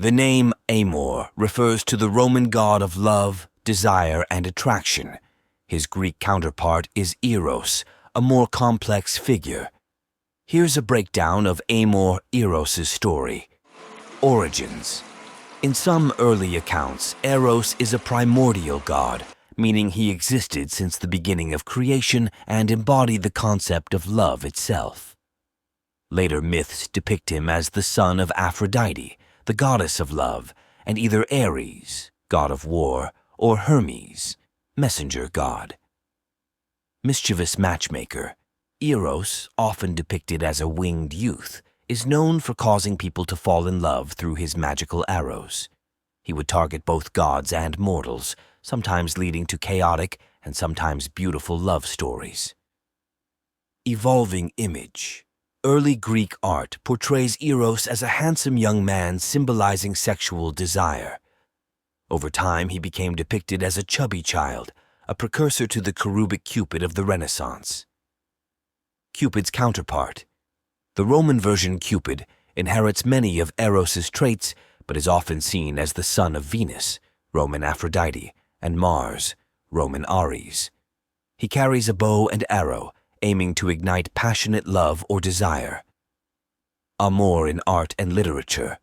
The name Amor refers to the Roman god of love, desire, and attraction. His Greek counterpart is Eros, a more complex figure. Here's a breakdown of Amor Eros' story. Origins. In some early accounts, Eros is a primordial god, meaning he existed since the beginning of creation and embodied the concept of love itself. Later myths depict him as the son of Aphrodite, the goddess of love, and either Ares, god of war, or Hermes, messenger god. Mischievous matchmaker. Eros, often depicted as a winged youth, is known for causing people to fall in love through his magical arrows. He would target both gods and mortals, sometimes leading to chaotic and sometimes beautiful love stories. Evolving image. Early Greek art portrays Eros as a handsome young man symbolizing sexual desire. Over time, he became depicted as a chubby child, a precursor to the cherubic Cupid of the Renaissance. Cupid's counterpart. The Roman version Cupid inherits many of Eros' traits, but is often seen as the son of Venus, Roman Aphrodite, and Mars, Roman Ares. He carries a bow and arrow, aiming to ignite passionate love or desire. Amor in art and literature.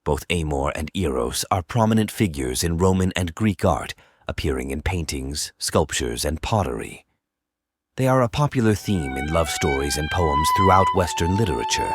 Both Amor and Eros are prominent figures in Roman and Greek art, appearing in paintings, sculptures, and pottery. They are a popular theme in love stories and poems throughout Western literature.